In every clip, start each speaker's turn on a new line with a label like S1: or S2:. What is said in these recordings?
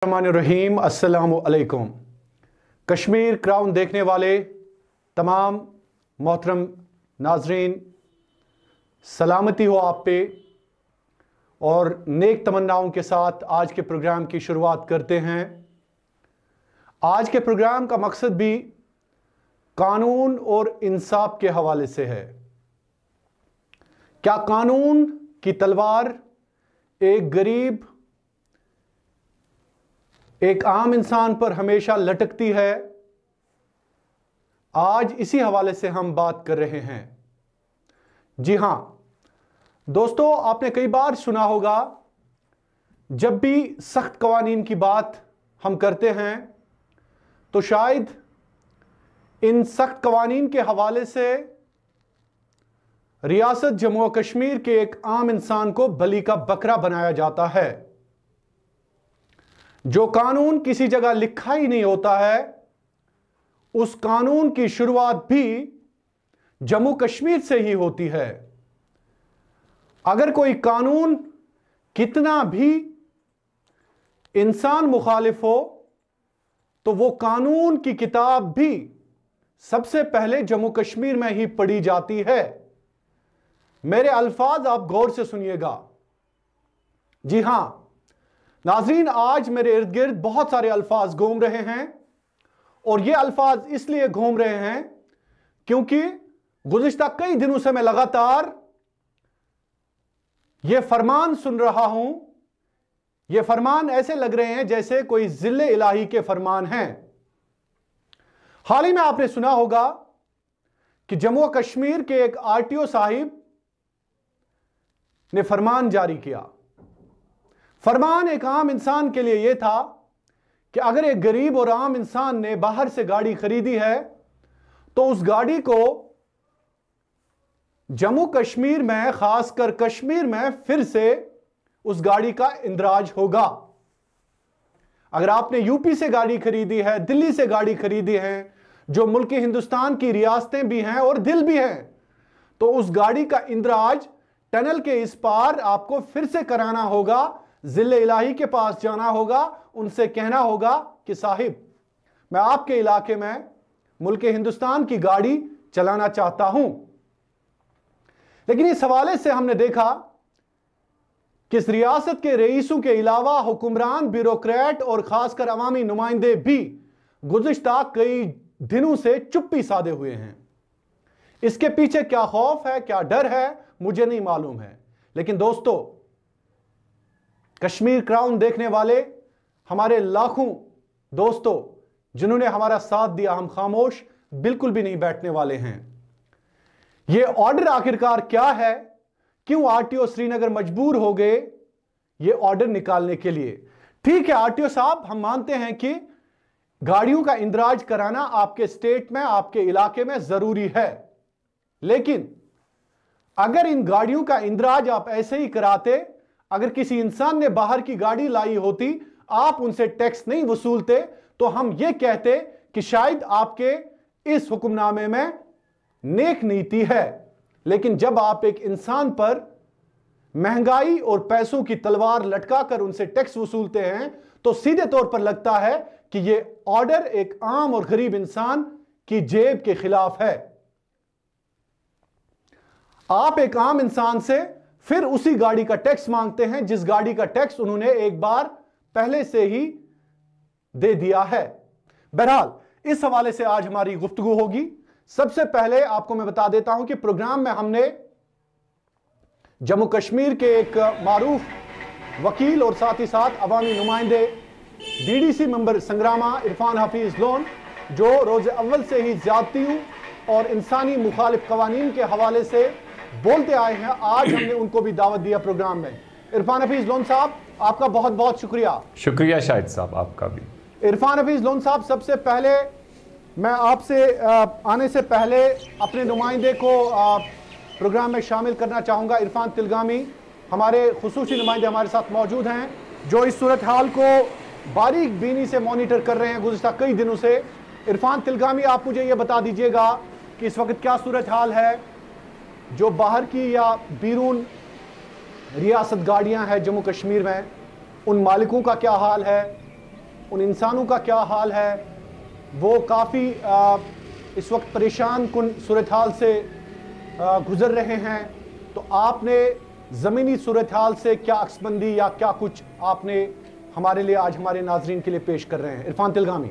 S1: रहीम अस्सलामु अलैकुम। कश्मीर क्राउन देखने वाले तमाम मोहतरम नाजरीन, सलामती हो आप पे और नेक तमन्नाओं के साथ आज के प्रोग्राम की शुरुआत करते हैं। आज के प्रोग्राम का मकसद भी कानून और इंसाफ के हवाले से है। क्या कानून की तलवार एक गरीब, एक आम इंसान पर हमेशा लटकती है? आज इसी हवाले से हम बात कर रहे हैं। जी हां दोस्तों, आपने कई बार सुना होगा, जब भी सख्त कवानीन की बात हम करते हैं तो शायद इन सख्त कवानीन के हवाले से रियासत जम्मू और कश्मीर के एक आम इंसान को बलि का बकरा बनाया जाता है। जो कानून किसी जगह लिखा ही नहीं होता है, उस कानून की शुरुआत भी जम्मू कश्मीर से ही होती है। अगर कोई कानून कितना भी इंसान मुखालिफ हो तो वो कानून की किताब भी सबसे पहले जम्मू कश्मीर में ही पढ़ी जाती है। मेरे अल्फाज आप गौर से सुनिएगा। जी हां नाजरीन, आज मेरे इर्द गिर्द बहुत सारे अल्फाज घूम रहे हैं और ये अल्फाज इसलिए घूम रहे हैं क्योंकि गुज़िश्ता कई दिनों से मैं लगातार ये फरमान सुन रहा हूं। ये फरमान ऐसे लग रहे हैं जैसे कोई जिले इलाही के फरमान हैं। हाल ही में आपने सुना होगा कि जम्मू कश्मीर के एक आरटीओ साहिब ने फरमान जारी किया। फरमान एक आम इंसान के लिए यह था कि अगर एक गरीब और आम इंसान ने बाहर से गाड़ी खरीदी है तो उस गाड़ी को जम्मू कश्मीर में, खासकर कश्मीर में, फिर से उस गाड़ी का इंदराज होगा। अगर आपने यूपी से गाड़ी खरीदी है, दिल्ली से गाड़ी खरीदी है, जो मुल्क हिंदुस्तान की रियासतें भी हैं और दिल भी हैं, तो उस गाड़ी का इंदराज टनल के इस पार आपको फिर से कराना होगा। जिले इलाही के पास जाना होगा, उनसे कहना होगा कि साहिब, मैं आपके इलाके में मुल्क हिंदुस्तान की गाड़ी चलाना चाहता हूं। लेकिन इस हवाले से हमने देखा कि इस रियासत के रईसों के अलावा हुक्मरान, ब्यूरोक्रेट और खासकर अवामी नुमाइंदे भी गुज़िश्ता कई दिनों से चुप्पी साधे हुए हैं। इसके पीछे क्या खौफ है, क्या डर है, मुझे नहीं मालूम है। लेकिन दोस्तों, कश्मीर क्राउन देखने वाले हमारे लाखों दोस्तों जिन्होंने हमारा साथ दिया, हम खामोश बिल्कुल भी नहीं बैठने वाले हैं। यह ऑर्डर आखिरकार क्या है? क्यों आरटीओ श्रीनगर मजबूर हो गए यह ऑर्डर निकालने के लिए? ठीक है आरटीओ साहब, हम मानते हैं कि गाड़ियों का इंदराज कराना आपके स्टेट में, आपके इलाके में जरूरी है, लेकिन अगर इन गाड़ियों का इंदराज आप ऐसे ही कराते, अगर किसी इंसान ने बाहर की गाड़ी लाई होती, आप उनसे टैक्स नहीं वसूलते, तो हम यह कहते कि शायद आपके इस हुक्मनामे में नेक नीति है। लेकिन जब आप एक इंसान पर महंगाई और पैसों की तलवार लटकाकर उनसे टैक्स वसूलते हैं, तो सीधे तौर पर लगता है कि यह ऑर्डर एक आम और गरीब इंसान की जेब के खिलाफ है। आप एक आम इंसान से फिर उसी गाड़ी का टैक्स मांगते हैं जिस गाड़ी का टैक्स उन्होंने एक बार पहले से ही दे दिया है। बहरहाल, इस हवाले से आज हमारी गुफ्तगू होगी। सबसे पहले आपको मैं बता देता हूं कि प्रोग्राम में हमने जम्मू कश्मीर के एक मारूफ वकील और साथ ही साथ अवामी नुमाइंदे, डीडीसी मेंबर संग्रामा इरफान हफीज लोन, जो रोज अव्वल से ही ज्यादतियों और इंसानी मुखालिफ कवानीन के हवाले से बोलते आए हैं, आज हमने उनको भी दावत दिया प्रोग्राम में। इरफान हफीज लोन साहब, आपका बहुत बहुत शुक्रिया।
S2: शुक्रिया शाहिद साहब, आपका भी।
S1: इरफान हफीज लोन साहब, सबसे पहले मैं आपसे आने से पहले अपने नुमाइंदे को प्रोग्राम में शामिल करना चाहूँगा। इरफान तिलगामी हमारे खुसूसी नुमाइंदे हमारे साथ मौजूद हैं, जो इस सूरत हाल को बारीक बीनी से मॉनिटर कर रहे हैं गुज़िश्ता कई दिनों से। इरफान तिलगामी, आप मुझे ये बता दीजिएगा कि इस वक्त क्या सूरत हाल है, जो बाहर की या बैरून रियासत गाड़ियां हैं जम्मू कश्मीर में, उन मालिकों का क्या हाल है, उन इंसानों का क्या हाल है। वो काफ़ी इस वक्त परेशान कुन सूरत हाल से गुजर रहे हैं। तो आपने ज़मीनी सूरत हाल से क्या अक्सबंदी या क्या कुछ आपने हमारे लिए आज हमारे नाजरीन के लिए पेश कर रहे हैं। इरफान तिलगामी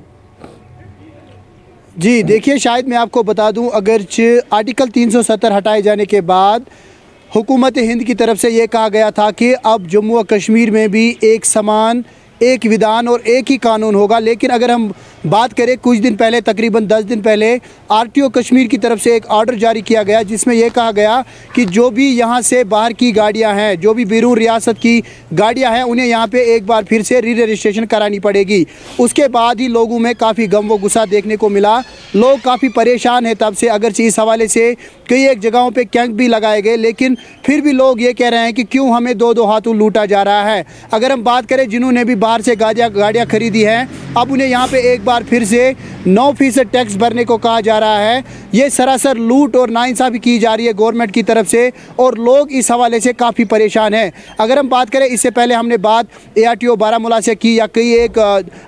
S3: जी देखिए, शायद मैं आपको बता दूं, अगर आर्टिकल 370 हटाए जाने के बाद हुकूमत हिंद की तरफ से ये कहा गया था कि अब जम्मू व कश्मीर में भी एक समान, एक विधान और एक ही कानून होगा। लेकिन अगर हम बात करें, कुछ दिन पहले, तकरीबन 10 दिन पहले आरटीओ कश्मीर की तरफ से एक ऑर्डर जारी किया गया, जिसमें यह कहा गया कि जो भी यहाँ से बाहर की गाड़ियाँ हैं, जो भी बैरून रियासत की गाड़ियाँ हैं, उन्हें यहाँ पे एक बार फिर से री रजिस्ट्रेशन करानी पड़ेगी। उसके बाद ही लोगों में काफ़ी गम व गुस्सा देखने को मिला। लोग काफ़ी परेशान हैं तब से, अगरचे इस हवाले से कई एक जगहों पर कैंप भी लगाए गए, लेकिन फिर भी लोग ये कह रहे हैं कि क्यों हमें दो दो हाथों लूटा जा रहा है। अगर हम बात करें जिन्होंने भी बाहर से गाड़ियाँ खरीदी हैं, अब उन्हें यहाँ पे एक बार फिर से 9% टैक्स भरने को कहा जा रहा है। ये सरासर लूट और नाइंसाफ़ी की जा रही है गवर्नमेंट की तरफ से, और लोग इस हवाले से काफ़ी परेशान हैं। अगर हम बात करें, इससे पहले हमने बात ARTO बारामूला से की, या कई एक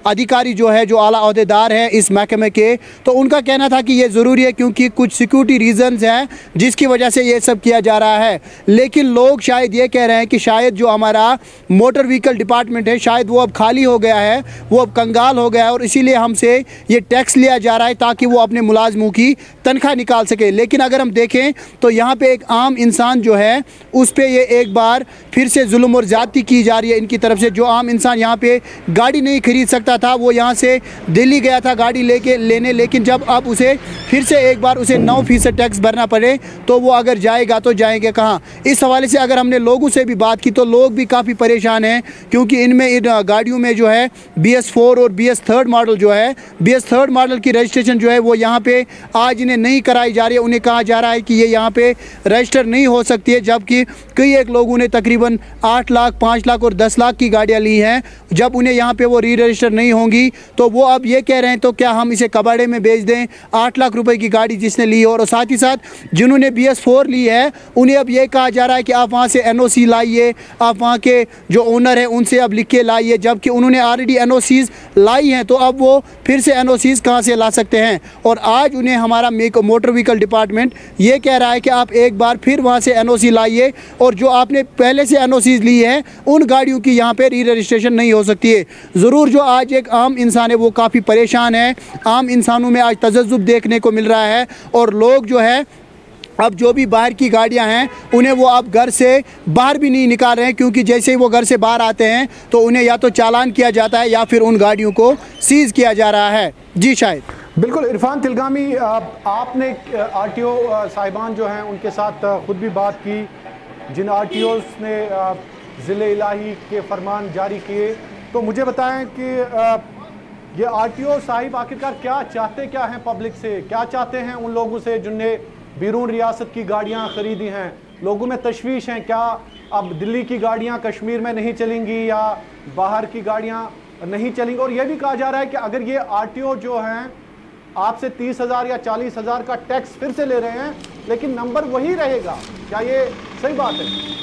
S3: अधिकारी जो है, जो आला अहदेदार है इस महकमे के, तो उनका कहना था कि ये ज़रूरी है क्योंकि कुछ सिक्योरिटी रीज़न्स हैं जिसकी वजह से ये सब किया जा रहा है। लेकिन लोग शायद ये कह रहे हैं कि शायद जो हमारा मोटर व्हीकल डिपार्टमेंट है, शायद वो अब खाली हो गया है, वो अब कंगाल हो गया है, और इसीलिए हमसे ये टैक्स लिया जा रहा है ताकि वो अपने मुलाजमों की तनख्वाह निकाल सके। लेकिन अगर हम देखें तो यहाँ पे एक आम इंसान जो है, उस पर ये एक बार फिर से जुल्म और ज़्यादती की जा रही है इनकी तरफ से। जो आम इंसान यहाँ पे गाड़ी नहीं खरीद सकता था, वो यहाँ से दिल्ली गया था गाड़ी लेने, लेकिन जब अब उसे फिर से एक बार उसे 9% टैक्स भरना पड़े, तो वो अगर जाएगा तो जाएंगे कहाँ। इस हवाले से अगर हमने लोगों से भी बात की तो लोग भी काफ़ी परेशान हैं, क्योंकि इनमें इन गाड़ियों में जो है BS4 और BS थर्ड मॉडल जो है, BS थर्ड मॉडल की रजिस्ट्रेशन जो है वो यहाँ पे आज इन्हें नहीं कराई जा रही है। उन्हें कहा जा रहा है कि ये यहाँ पे रजिस्टर नहीं हो सकती है, जबकि कई एक लोगों ने तकरीबन 8 लाख, 5 लाख और 10 लाख की गाड़ियाँ ली हैं। जब उन्हें यहाँ पे वो री रजिस्टर नहीं होंगी तो वो अब ये कह रहे हैं तो क्या हम इसे कबाड़े में बेच दें, 8 लाख रुपए की गाड़ी जिसने ली है। और साथ ही साथ जिन्होंने BS4 ली है, उन्हें अब ये कहा जा रहा है कि आप वहाँ से NOC लाइए, आप वहाँ के जो ओनर हैं उनसे अब लिख के लाइए, जबकि उन्होंने ऑलरेडी NOCs लाई हैं, तो अब वो फिर से NOCs कहाँ से ला सकते हैं। और आज उन्हें हमारा मोटर व्हीकल डिपार्टमेंट ये कह रहा है कि आप एक बार फिर वहाँ से NOC लाइए, और जो आपने पहले से NOCs ली है उन गाड़ियों की यहाँ पे री रजिस्ट्रेशन नहीं हो सकती है। ज़रूर जो आज एक आम इंसान है वो काफ़ी परेशान है। आम इंसानों में आज तजज़्ज़ुब देखने को मिल रहा है, और लोग जो है अब जो भी बाहर की गाड़ियां हैं उन्हें वो अब घर से बाहर भी नहीं निकाल रहे हैं, क्योंकि जैसे ही वो घर से बाहर आते हैं तो उन्हें या तो चालान किया जाता है या फिर उन गाड़ियों को सीज़ किया जा रहा है। जी शायद
S1: बिल्कुल। इरफान तिलगामी, आपने RTO साहिबान जो हैं उनके साथ ख़ुद भी बात की, जिन RTOs ने ज़िले इलाही के फरमान जारी किए, तो मुझे बताएं कि ये RTO साहिब आखिरकार क्या चाहते, क्या हैं पब्लिक से, क्या चाहते हैं उन लोगों से जिनने बैरून रियासत की गाड़ियां खरीदी हैं। लोगों में तशवीश हैं, क्या अब दिल्ली की गाड़ियां कश्मीर में नहीं चलेंगी या बाहर की गाड़ियां नहीं चलेंगी। और यह भी कहा जा रहा है कि अगर ये RTO जो हैं आपसे 30,000 या 40,000 का टैक्स फिर से ले रहे हैं, लेकिन नंबर वही रहेगा, क्या ये सही बात है?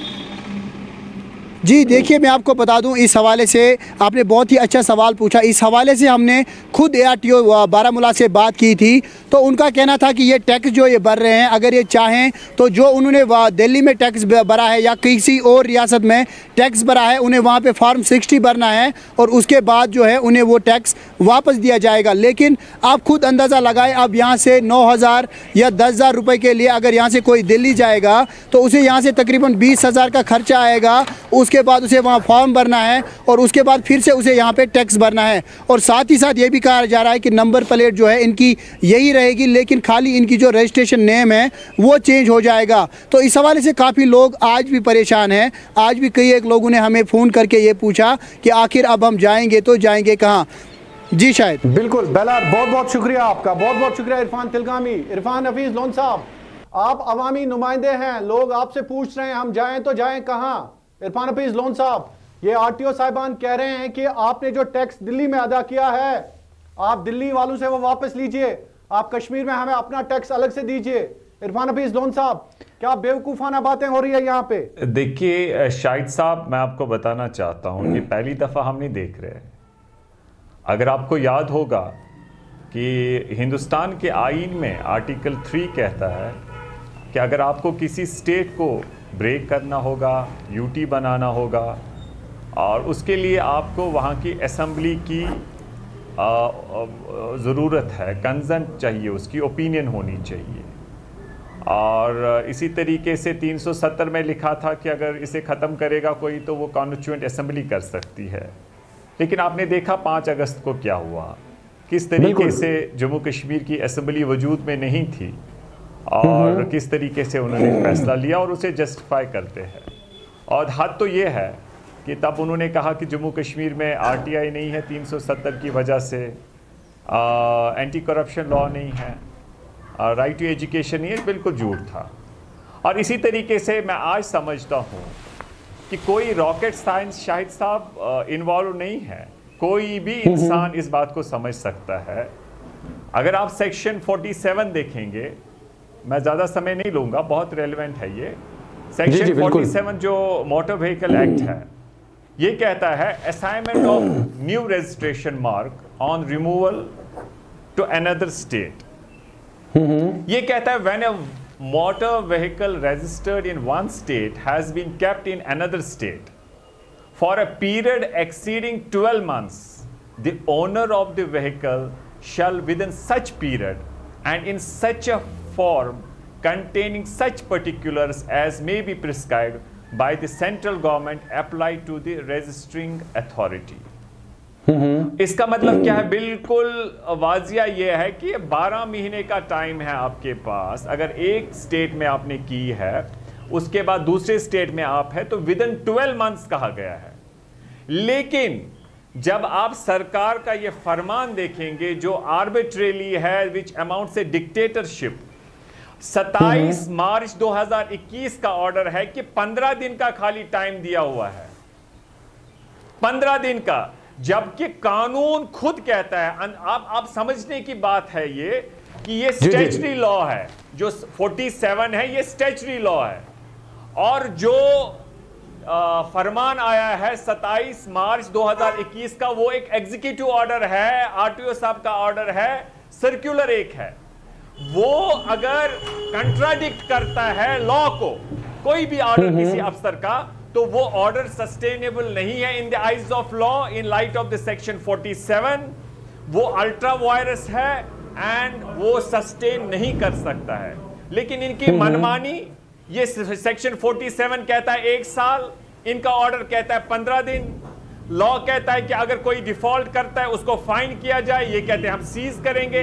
S3: जी देखिए, मैं आपको बता दूं, इस हवाले से आपने बहुत ही अच्छा सवाल पूछा। इस हवाले से हमने खुद ARTO बारामूला से बात की थी, तो उनका कहना था कि ये टैक्स जो ये भर रहे हैं, अगर ये चाहें तो जो उन्होंने दिल्ली में टैक्स भरा है या किसी और रियासत में टैक्स भरा है, उन्हें वहाँ पे फॉर्म 60 भरना है, और उसके बाद जो है उन्हें वो टैक्स वापस दिया जाएगा। लेकिन आप खुद अंदाज़ा लगाएं, अब यहाँ से 9,000 या 10,000 रुपये के लिए अगर यहाँ से कोई दिल्ली जाएगा तो उसे यहाँ से तकरीबन 20,000 का खर्चा आएगा। उसके बाद उसे वहाँ फॉर्म भरना है, और उसके बाद फिर से उसे यहाँ पे टैक्स भरना है। और साथ ही साथ ये भी कहा जा रहा है कि नंबर प्लेट जो है इनकी यही रहेगी, लेकिन खाली इनकी जो रजिस्ट्रेशन नेम है वो चेंज हो जाएगा। तो इस हवाले से काफ़ी लोग आज भी परेशान हैं। आज भी कई एक लोगों ने हमें फ़ोन करके ये पूछा कि आखिर अब हम जाएंगे तो जाएंगे कहाँ। जी शायद
S1: बिल्कुल। बेलार, बहुत बहुत शुक्रिया आपका, बहुत बहुत शुक्रिया इरफान तिलगामी। इरफान हफीज़ लोन साहब, आप अवामी नुमाइंदे हैं, लोग आपसे पूछ रहे हैं हम जाएं तो जाएं कहाँ। इरफान हफीज़ लोन साहब, ये RTO साहिबान कह रहे हैं कि आपने जो टैक्स दिल्ली में अदा किया है, आप दिल्ली वालों से वो वापस लीजिए, आप कश्मीर में हमें अपना टैक्स अलग से दीजिए। इरफान हफीज़ लोन साहब, क्या बेवकूफ़ाना बातें हो रही है यहाँ पे?
S2: देखिए शाहिद साहब, मैं आपको बताना चाहता हूँ, ये पहली दफ़ा हम नहीं देख रहे हैं। अगर आपको याद होगा कि हिंदुस्तान के आईन में आर्टिकल 3 कहता है कि अगर आपको किसी स्टेट को ब्रेक करना होगा, यूटी बनाना होगा, और उसके लिए आपको वहाँ की असेंबली की ज़रूरत है, कंसेंट चाहिए, उसकी ओपिनियन होनी चाहिए। और इसी तरीके से 370 में लिखा था कि अगर इसे ख़त्म करेगा कोई तो वो कॉन्स्टिट्यूएंट असेंबली कर सकती है। लेकिन आपने देखा 5 अगस्त को क्या हुआ, किस तरीके से जम्मू कश्मीर की असेंबली वजूद में नहीं थी और किस तरीके से उन्होंने फैसला लिया और उसे जस्टिफाई करते हैं। और हद तो ये है कि तब उन्होंने कहा कि जम्मू कश्मीर में आरटीआई नहीं है 370 की वजह से, एंटी करप्शन लॉ नहीं है, राइट टू एजुकेशन नहीं है, बिल्कुल झूठ था। और इसी तरीके से मैं आज समझता हूँ कि कोई रॉकेट साइंस शाहिद साहब इन्वॉल्व नहीं है, कोई भी इंसान इस बात को समझ सकता है। अगर आप सेक्शन 47 देखेंगे, मैं ज़्यादा समय नहीं लूँगा, बहुत रेलेवेंट है ये सेक्शन 47 जो मोटर व्हीकल एक्ट है, ये कहता है assignment of new registration mark on removal to another state. ये कहता है when a motor vehicle registered in one state has been kept in another state for a period exceeding 12 months, the owner of the vehicle shall within such period and in such a form containing such particulars as may be prescribed by the central government apply to the registering authority। इसका मतलब क्या है? बिल्कुल वाजिया ये है कि 12 महीने का टाइम है आपके पास। अगर एक स्टेट में आपने की है, उसके बाद दूसरे स्टेट में आप है, तो विदिन 12 months कहा गया है। लेकिन जब आप सरकार का ये फरमान देखेंगे जो आर्बिट्रेरी है, विच अमाउंट से डिक्टेटरशिप, 27 मार्च 2021 का ऑर्डर है कि 15 दिन का खाली टाइम दिया हुआ है, 15 दिन का, जबकि कानून खुद कहता है, आप समझने की बात है ये कि ये स्टैट्यूटरी लॉ है, जो 47 है ये स्टैट्यूटरी लॉ है। और जो फरमान आया है 27 मार्च 2021 का, वो एक एग्जीक्यूटिव ऑर्डर है, आरटीओ साहब का ऑर्डर है, सर्कुलर एक है। वो अगर कंट्राडिक्ट करता है लॉ को, कोई भी ऑर्डर किसी अफसर का, तो वो ऑर्डर सस्टेनेबल नहीं है in the eyes of law, in light of the section 47। वो अल्ट्रा वायरस है एंड वो सस्टेन नहीं कर सकता है। लेकिन इनकी मनमानी, ये सेक्शन 47 कहता है 1 साल, इनका ऑर्डर कहता है 15 दिन। लॉ कहता है कि अगर कोई डिफॉल्ट करता है उसको फाइन किया जाए, ये कहते हैं हम सीज करेंगे।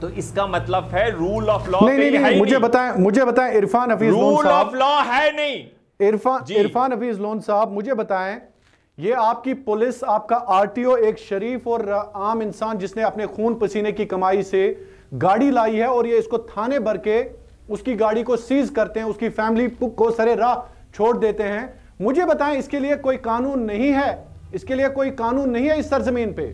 S2: तो इसका मतलब है रूल ऑफ लॉ
S1: नहीं, मुझे बताएं इरफान हफीज लोन साहब,
S2: रूल ऑफ लॉ है नहीं।
S1: इरफान हफीज लोन साहब, मुझे बताएं, ये आपकी पुलिस, आपका आरटीओ एक शरीफ और आम इंसान जिसने अपने खून पसीने की कमाई से गाड़ी लाई है, और ये इसको थाने भर के उसकी गाड़ी को सीज करते हैं, उसकी फैमिली को सरे राह छोड़ देते हैं। मुझे बताएं, इसके लिए कोई कानून नहीं है? इसके लिए कोई कानून नहीं है इस सरजमीन पे?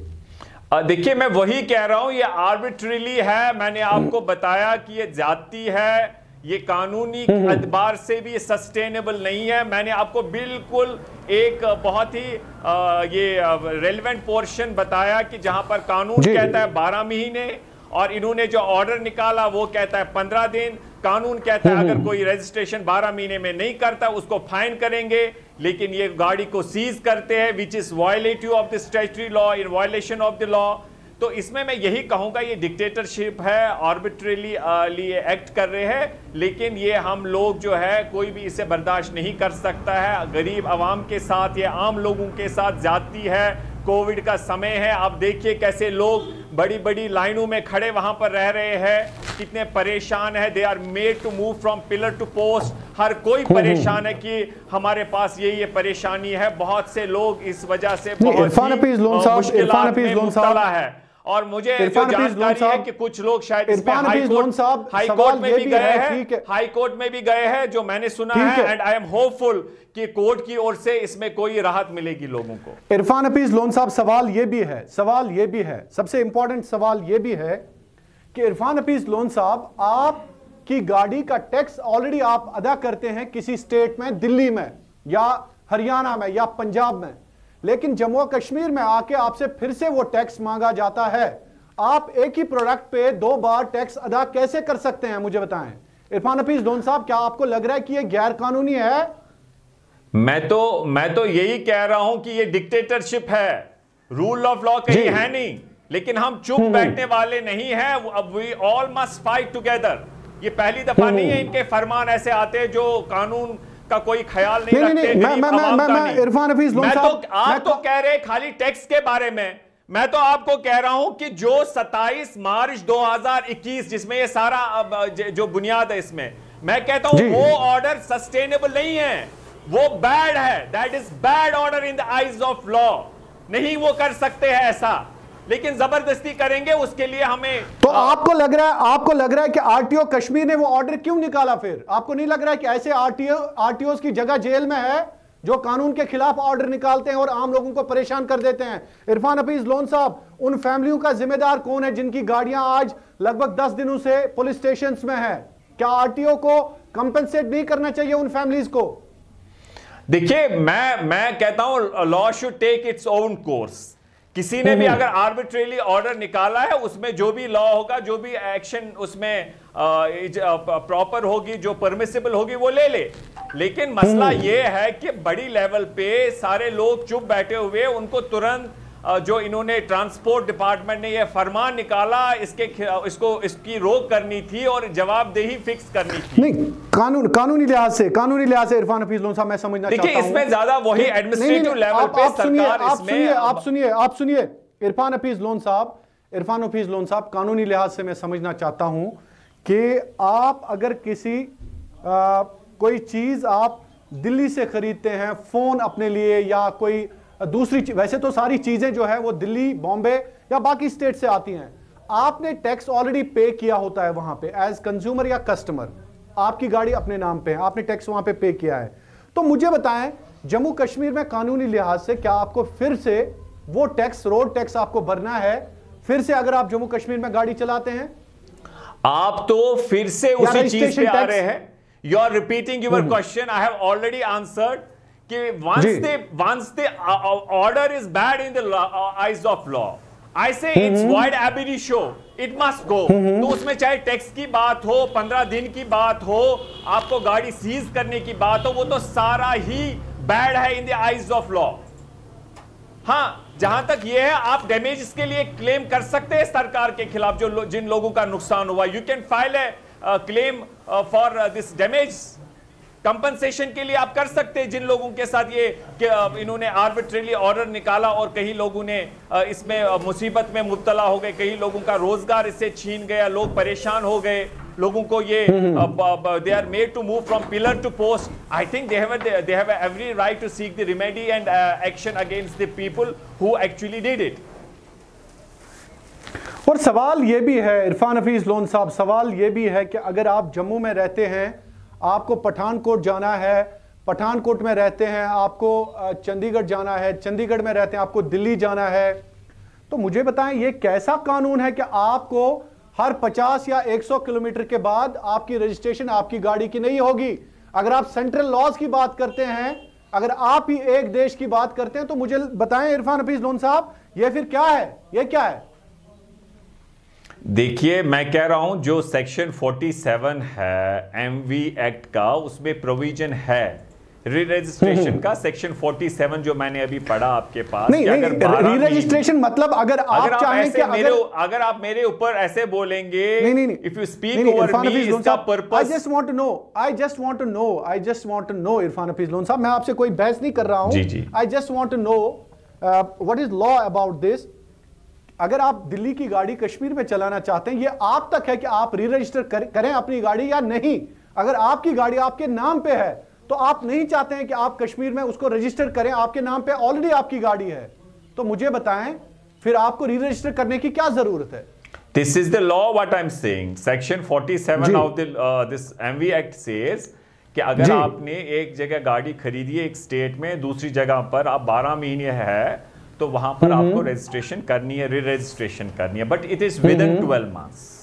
S2: देखिए, मैं वही कह रहा हूं, ये आर्बिट्रेरी है। मैंने आपको बताया कि ये जाती है, ये कानूनी एतबार से भी सस्टेनेबल नहीं है। मैंने आपको बिल्कुल एक बहुत ही ये रेलेवेंट पोर्शन बताया कि जहां पर कानून कहता है 12 महीने और इन्होंने जो ऑर्डर निकाला वो कहता है 15 दिन। कानून कहता है अगर कोई रजिस्ट्रेशन 12 महीने में नहीं करता उसको फाइन करेंगे, लेकिन ये गाड़ी को सीज करते हैं, which is violative of the statutory law, in violation of the law. तो इसमें मैं यही कहूंगा, ये डिक्टेटरशिप है, आर्बिट्रेरली लिए एक्ट कर रहे हैं। लेकिन ये हम लोग जो है, कोई भी इसे बर्दाश्त नहीं कर सकता है। गरीब आवाम के साथ, ये आम लोगों के साथ जाती है। कोविड का समय है, आप देखिए कैसे लोग बड़ी बड़ी लाइनों में खड़े वहां पर रह रहे हैं, कितने परेशान है। They are made to move from pillar to post. हर कोई परेशान है कि हमारे पास ये परेशानी है। बहुत से लोग इस वजह से बहुत मुश्किलात में मुब्तला है। और मुझे जो जानकारी है कि कुछ लोग शायद इसमें हाई कोर्ट में भी गए हैं, हाई कोर्ट में भी गए हैं, जो मैंने सुना है। एंड आई एम होपफुल कि कोर्ट की ओर से इसमें कोई राहत मिलेगी लोगों को।
S1: इरफान हफीज लोन साहब, सवाल ये भी है, सबसे इंपॉर्टेंट सवाल ये भी है कि इरफान हफीज लोन साहब, आपकी गाड़ी का टैक्स ऑलरेडी आप अदा करते हैं किसी स्टेट में, दिल्ली में या हरियाणा में या पंजाब में, लेकिन जम्मू और कश्मीर में आके आपसे फिर से वो टैक्स मांगा जाता है। आप एक ही प्रोडक्ट पे 2 बार टैक्स अदा कैसे कर सकते हैं, मुझे बताएं। इरफान हफीज लोन साहब, क्या आपको लग रहा है कि ये गैर कानूनी है?
S2: मैं तो यही कह रहा हूं कि ये डिक्टेटरशिप है, रूल ऑफ लॉ कहीं है नहीं, लेकिन हम चुप बैठने वाले नहीं हैं। अब we all must fight together. ये पहली दफा नहीं है इनके फरमान ऐसे आते जो कानून का कोई ख्याल नहीं रखते।
S1: इरफान हफीज लोन साहब,
S2: आप तो कह रहे खाली टैक्स के बारे में, मैं तो आपको कह रहा हूं कि जो 27 मार्च 2021 जिसमें ये सारा जो बुनियाद है इसमें, मैं कहता हूं वो ऑर्डर सस्टेनेबल नहीं है, वो बैड है। That is bad order in the eyes of law. नहीं वो कर सकते हैं ऐसा, लेकिन जबरदस्ती करेंगे उसके लिए हमें।
S1: तो आपको लग रहा है कि आरटीओ कश्मीर ने वो ऑर्डर क्यों निकाला? फिर आपको नहीं लग रहा है कि ऐसे आरटीओ की जगह जेल में है जो कानून के खिलाफ ऑर्डर निकालते हैं और आम लोगों को परेशान कर देते हैं? इरफान हफीज लोन साहब, उन फैमिलियों का जिम्मेदार कौन है जिनकी गाड़ियां आज लगभग 10 दिनों से पुलिस स्टेशन में है? क्या आरटीओ को कंपेंसेट नहीं करना चाहिए उन फैमिलीज को?
S2: देखिए, मैं कहता हूं law should take its own course. किसी ने भी अगर आर्बिट्रेरली ऑर्डर निकाला है, उसमें जो भी लॉ होगा, जो भी एक्शन उसमें प्रॉपर होगी, जो परमिसिबल होगी, वो ले ले। लेकिन मसला ये है कि बड़ी लेवल पे सारे लोग चुप बैठे हुए, उनको तुरंत जो इन्होंने ट्रांसपोर्ट डिपार्टमेंट ने ये फरमान निकाला, इसकी रोक करनी थी और जवाबदेही फिक्स करनी थी।
S1: नहीं, कानूनी लिहाज से इरफान हफीज लोन साहब, मैं समझना चाहता हूं।
S2: देखिए, इसमें ज्यादा वही एडमिनिस्ट्रेटिव लेवल पे सरकार
S1: आप सुनिए इरफान हफीज लोन साहब, कानूनी लिहाज से मैं समझना चाहता हूं कि आप अगर किसी कोई चीज आप दिल्ली से खरीदते हैं, फोन अपने लिए या कोई दूसरी चीज, वैसे तो सारी चीजें जो है वो दिल्ली, बॉम्बे या बाकी स्टेट से आती हैं, आपने टैक्स ऑलरेडी पे किया होता है वहां पे एज कंज्यूमर या कस्टमर। आपकी गाड़ी अपने नाम पे है, आपने टैक्स वहां पे किया है। तो मुझे बताएं, जम्मू कश्मीर में कानूनी लिहाज से क्या आपको फिर से वो टैक्स, रोड टैक्स आपको भरना है फिर से अगर आप जम्मू कश्मीर में गाड़ी चलाते हैं?
S2: आप तो फिर से उसी चीज पे आ रहे हैं। You are repeating your question. I have already answered कि once the order is bad in the eyes of law, I say it's void ab initio, it must go। तो उसमें चाहे टैक्स की बात हो, 15 दिन की बात हो, आपको गाड़ी सीज करने की बात हो, वो तो सारा ही बैड है in the eyes of law. हाँ, जहां तक ये है, आप डैमेज के लिए क्लेम कर सकते हैं सरकार के खिलाफ, जिन लोगों का नुकसान हुआ। You can file A claim for this damage. Compensation के लिए आप कर सकते हैं जिन लोगों के साथ ये इन्होंने आर्बिट्रेरली ऑर्डर निकाला और कई लोगों ने इसमें मुसीबत में मुब्तला हो गए, कई लोगों का रोजगार इससे छीन गया, लोग परेशान हो गए, लोगों को ये they are made to move from pillar to post. I think they have every right to seek the remedy and action against the people who actually did it.
S1: और सवाल ये भी है इरफान हफीज लोन साहब, सवाल ये भी है कि अगर आप जम्मू में रहते हैं, आपको पठानकोट जाना है, पठानकोट में रहते हैं, आपको चंडीगढ़ जाना है, चंडीगढ़ में रहते हैं, आपको दिल्ली जाना है, तो मुझे बताएं ये कैसा कानून है कि आपको हर 50 या 100 किलोमीटर के बाद आपकी रजिस्ट्रेशन आपकी गाड़ी की नहीं होगी? अगर आप सेंट्रल लॉज की बात करते हैं, अगर आप ही एक देश की बात करते हैं, तो मुझे बताएं इरफान हफीज लोन साहब, ये फिर क्या है? ये क्या है?
S2: देखिए, मैं कह रहा हूं जो सेक्शन 47 है एमवी एक्ट का, उसमें प्रोविजन है री रजिस्ट्रेशन का। सेक्शन 47 जो मैंने अभी पढ़ा आपके पास,
S1: नहीं, री रजिस्ट्रेशन मतलब अगर आप चाहें कि
S2: अगर आप मेरे ऊपर ऐसे बोलेंगे, if you speak over me, इसका purpose.
S1: I just want to know Irfan Hafeez Lone साहब, मैं आपसे कोई बहस नहीं कर रहा हूं। I just want to know what is law about this. अगर आप दिल्ली की गाड़ी कश्मीर में चलाना चाहते हैं, ये आप तक है कि आप री रजिस्टर करें अपनी गाड़ी या नहीं। अगर आपकी गाड़ी आपके नाम पे है तो आप नहीं चाहते हैं कि आप कश्मीर में उसको रजिस्टर करें, आपके नाम पे ऑलरेडी आपकी गाड़ी है, तो मुझे बताएं फिर आपको री रजिस्टर करने की क्या जरूरत है?
S2: This is the law what I am saying. Section 47 of this MV act says कि अगर आपने एक जगह गाड़ी खरीदी है एक स्टेट में, दूसरी जगह पर आप 12 महीने है, तो वहां पर आपको रजिस्ट्रेशन करनी है, री रजिस्ट्रेशन करनी है, but it is with in 12 months.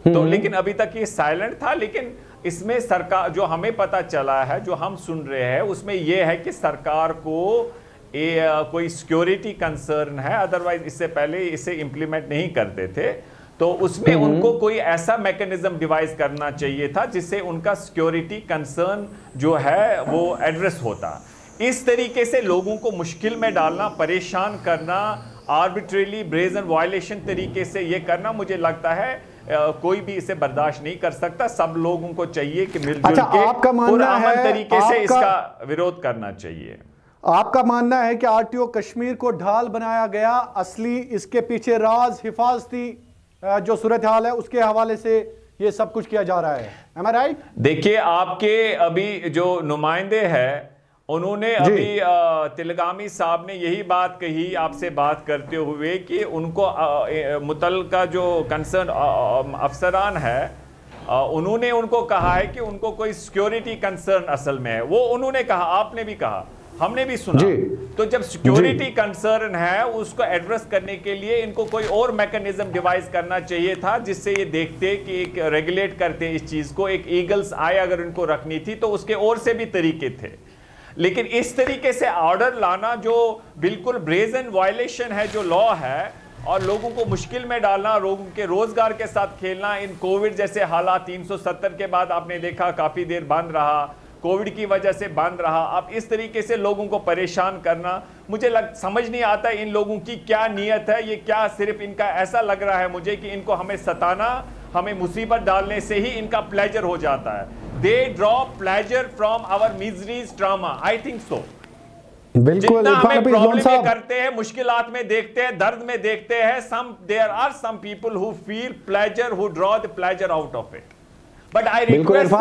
S2: तो लेकिन अभी तक ये साइलेंट था, लेकिन इसमें सरकार, जो हमें पता चला है, जो हम सुन रहे हैं, उसमें यह है कि सरकार को कोई सिक्योरिटी कंसर्न है, अदरवाइज इससे पहले इसे इंप्लीमेंट नहीं करते थे, तो उसमें उनको कोई ऐसा मैकेनिज्म डिवाइस करना चाहिए था जिससे उनका सिक्योरिटी कंसर्न जो है वो एड्रेस होता। इस तरीके से लोगों को मुश्किल में डालना, परेशान करना, आर्बिट्रेरली ब्रेजन वायलेशन तरीके से ये करना, मुझे लगता है कोई भी इसे बर्दाश्त नहीं कर सकता। सब लोगों को चाहिए कि मिलजुल के पुरअमन तरीके से इसका विरोध करना चाहिए।
S1: आपका मानना है कि आरटीओ कश्मीर को ढाल बनाया गया, असली इसके पीछे राज हिफाजती जो सूरत हाल है उसके हवाले से ये सब कुछ किया जा रहा है? Am I right?
S2: देखिए, आपके अभी जो नुमाइंदे हैं उन्होंने अभी तिलगामी साहब ने यही बात कही आपसे बात करते हुए कि उनको मुतल्लिका जो कंसर्न अफसरान है उन्होंने उनको कहा है कि उनको कोई सिक्योरिटी कंसर्न असल में है। वो उन्होंने कहा, आपने भी कहा, हमने भी सुना। तो जब सिक्योरिटी कंसर्न है उसको एड्रेस करने के लिए इनको कोई और मैकेनिज्म डिवाइस करना चाहिए था जिससे ये देखते कि एक रेगुलेट करते इस चीज को। एक ईगल्स आई अगर इनको रखनी थी तो उसके और से भी तरीके थे, लेकिन इस तरीके से ऑर्डर लाना जो बिल्कुल ब्रेजन वायलेशन है जो लॉ है, और लोगों को मुश्किल में डालना, लोगों के रोजगार के साथ खेलना, इन कोविड जैसे हालात 370 के बाद आपने देखा काफी देर बंद रहा, कोविड की वजह से बंद रहा। अब इस तरीके से लोगों को परेशान करना, मुझे समझ नहीं आता इन लोगों की क्या नीयत है। ये क्या सिर्फ इनका ऐसा लग रहा है मुझे कि इनको हमें सताना, हमें मुसीबत डालने से ही इनका प्लेजर हो जाता है। They draw pleasure from our miseries trauma, I think so.
S1: बिल्कुल,
S2: जितना हमें प्रॉब्लम में करते हैं, मुश्किलात में देखते हैं, दर्द में देखते हैं, there are some people who feel pleasure, who draw the pleasure out of it. But I request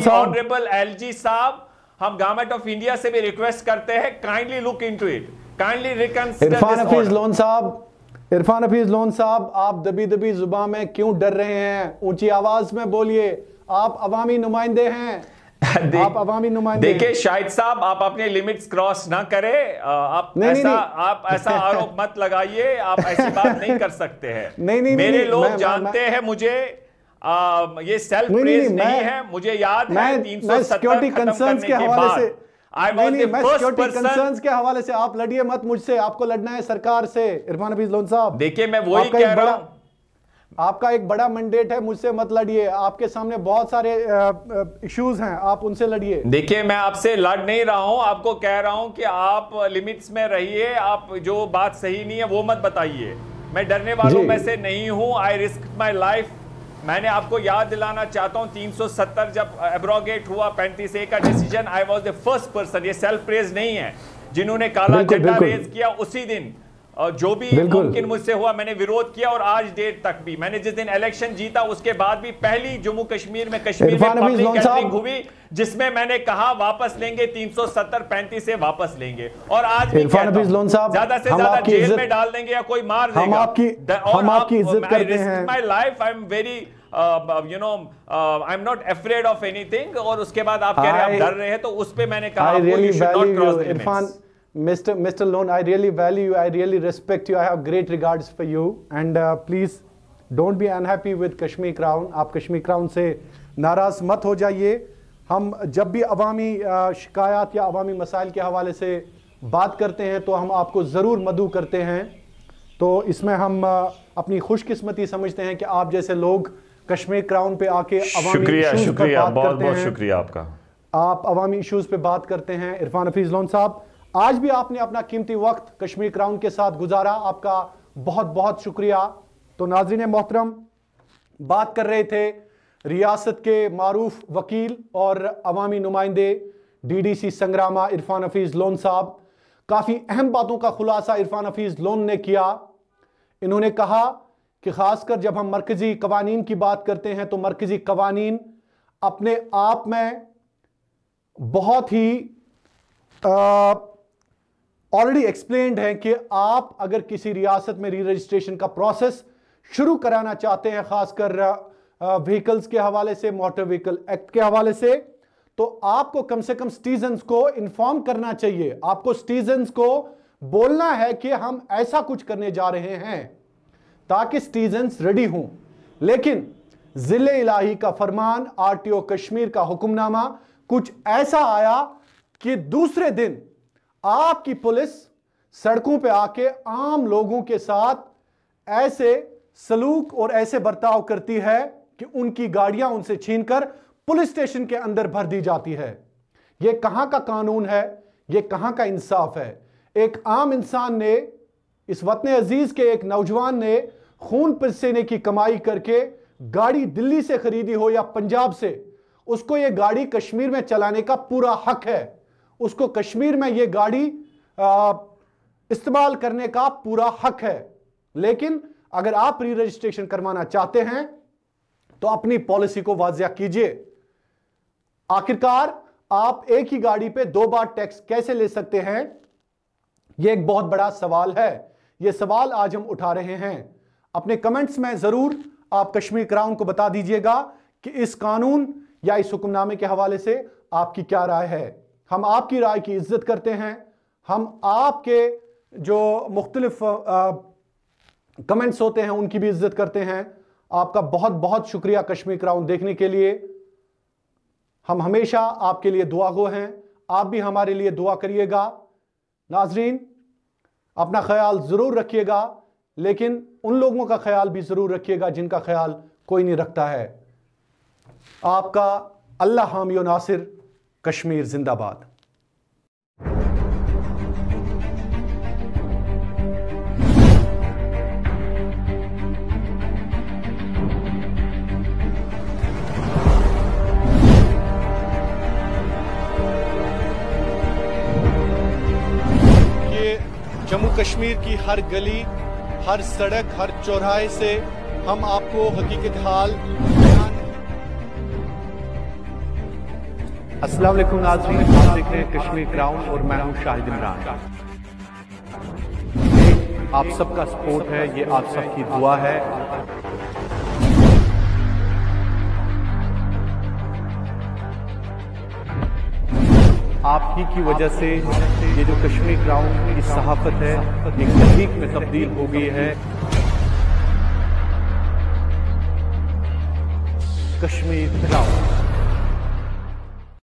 S2: honourable LG साहब, हम गवर्नमेंट ऑफ इंडिया से भी रिक्वेस्ट करते हैं, kindly look into it, kindly reconsider this order.
S1: Irfan Hafeez Lone साहब, आप दबी दबी जुबान में क्यों डर रहे हैं? ऊंची आवाज में बोलिए, आप अवामी नुमाइंदे हैं। आप अवामी नुमाइंदे।
S2: देखिए शाहिद साहब, आप अपने लिमिट्स क्रॉस ना करें। आप ऐसा आरोप मत लगाइए, आप ऐसी बात नहीं कर सकते हैं। मेरे लोग जानते हैं मुझे, ये सेल्फ प्रेज नहीं है। मुझे याद है 370 खत्म करने के बाद
S1: कंसर्न्स के हवाले से आप लड़िए मत मुझसे, आपको लड़ना है सरकार से। इरफान हफीज लोन साहब,
S2: देखिए मैं वही कह रहा हूं,
S1: आपका एक बड़ा मैंडेट है, मुझसे मत लड़िए। आपके सामने बहुत सारे इश्यूज हैं, आप उनसे लड़िए।
S2: देखिए मैं आपसे लड़ नहीं रहा हूं, आपको कह रहा हूं कि आप लिमिट्स में रहिए। आप जो बात सही नहीं है वो मत बताइए। मैं डरने वालों में से नहीं हूं। आई रिस्क माई लाइफ। मैंने आपको याद दिलाना चाहता हूं 370 जब एब्रोगेट हुआ 35A का decision, I was the first person, ये सेल्फ प्रेज नहीं है, जिन्होंने काला झंडा रेज किया उसी दिन। जो भी मुमकिन मुझसे हुआ मैंने विरोध किया, और आज डेट तक भी मैंने जिस दिन इलेक्शन जीता उसके बाद भी पहली जम्मू कश्मीर में पब्लिक गैदरिंग हुई जिसमें मैंने कहा वापस लेंगे 370-35 से वापस लेंगे, और आज भी ज्यादा से ज्यादा जेल में डाल देंगे या कोई मार देगा।
S1: हम आपकी इज्जत करते हैं।
S2: My life, I am very I am not afraid of anything. और उसके बाद आप कह रहे हैं आप डर रहे हैं, तो उस पे मैंने कहा
S1: Mr. Lone, I really value you, I really respect you, I have great regards for you, and please don't be unhappy with Kashmir Crown. आप कश्मीर क्राउन से नाराज मत हो जाइए। हम जब भी अवामी शिकायत या अवामी मसाइल के हवाले से बात करते हैं तो हम आपको ज़रूर मदऊ करते हैं। तो इसमें हम अपनी खुशकिस्मती समझते हैं कि आप जैसे लोग कश्मीर क्राउन पे आके अवामी इश्यूज पर बात करते हैं।
S2: बहुत शुक्रिया आपका।
S1: आप अवामी इश्यूज पे बात करते हैं। इरफान हफीज लोन साहब, आज भी आपने अपना कीमती वक्त कश्मीर क्राउन के साथ गुजारा, आपका बहुत बहुत शुक्रिया। तो नाज़रीन मोहतरम, बात कर रहे थे रियासत के मारूफ वकील और अवामी नुमाइंदे DDC संग्रामा इरफान हफीज लोन साहब। काफ़ी अहम बातों का खुलासा इरफान हफीज लोन ने किया। इन्होंने कहा कि ख़ासकर जब हम मरकज़ी कवानीन की बात करते हैं तो मरकज़ी कवानीन अपने आप में बहुत ही ऑलरेडी एक्सप्लेन्ड है कि आप अगर किसी रियासत में री रजिस्ट्रेशन का प्रोसेस शुरू कराना चाहते हैं, खासकर व्हीकल्स के हवाले से, मोटर व्हीकल एक्ट के हवाले से, तो आपको कम से कम सिटीजन्स को इन्फॉर्म करना चाहिए। आपको सिटीजन्स को बोलना है कि हम ऐसा कुछ करने जा रहे हैं ताकि सिटीजन्स रेडी हों। लेकिन जिले इलाही का फरमान, RTO कश्मीर का हुक्मनामा कुछ ऐसा आया कि दूसरे दिन आपकी पुलिस सड़कों पे आके आम लोगों के साथ ऐसे सलूक और ऐसे बर्ताव करती है कि उनकी गाड़ियां उनसे छीनकर पुलिस स्टेशन के अंदर भर दी जाती है। यह कहां का कानून है? यह कहां का इंसाफ है? एक आम इंसान ने, इस वतन अजीज के एक नौजवान ने खून पसीने की कमाई करके गाड़ी दिल्ली से खरीदी हो या पंजाब से, उसको यह गाड़ी कश्मीर में चलाने का पूरा हक है। उसको कश्मीर में यह गाड़ी इस्तेमाल करने का पूरा हक है। लेकिन अगर आप री रजिस्ट्रेशन करवाना चाहते हैं तो अपनी पॉलिसी को वाज़िया कीजिए। आखिरकार आप एक ही गाड़ी पे 2 बार टैक्स कैसे ले सकते हैं? यह एक बहुत बड़ा सवाल है। यह सवाल आज हम उठा रहे हैं। अपने कमेंट्स में जरूर आप कश्मीर क्राउन को बता दीजिएगा कि इस कानून या इस हुक्मनामे के हवाले से आपकी क्या राय है। हम आपकी राय की इज्जत करते हैं। हम आपके जो मुख्तलिफ कमेंट्स होते हैं उनकी भी इज्जत करते हैं। आपका बहुत बहुत शुक्रिया कश्मीर क्राउन देखने के लिए। हम हमेशा आपके लिए दुआगो हैं। आप भी हमारे लिए दुआ करिएगा। नाजरीन, अपना ख्याल जरूर रखिएगा, लेकिन उन लोगों का ख्याल भी जरूर रखिएगा जिनका ख्याल कोई नहीं रखता है। आपका अल्लाह हामी व नासिर। कश्मीर जिंदाबाद। जम्मू कश्मीर की हर गली, हर सड़क, हर चौराहे से हम आपको हकीकत हाल बयान। अस्सलाम वालेकुम नाज़रीन, आप देख रहे हैं कश्मीर क्राउन और मैं हूं शाहिद इमरान। आप सबका सपोर्ट है, ये आप सबकी दुआ है। आप ही की वजह से ये जो कश्मीर क्राउन की सहाफत है एक तहरीक में तब्दील हो गई है। कश्मीर क्राउन।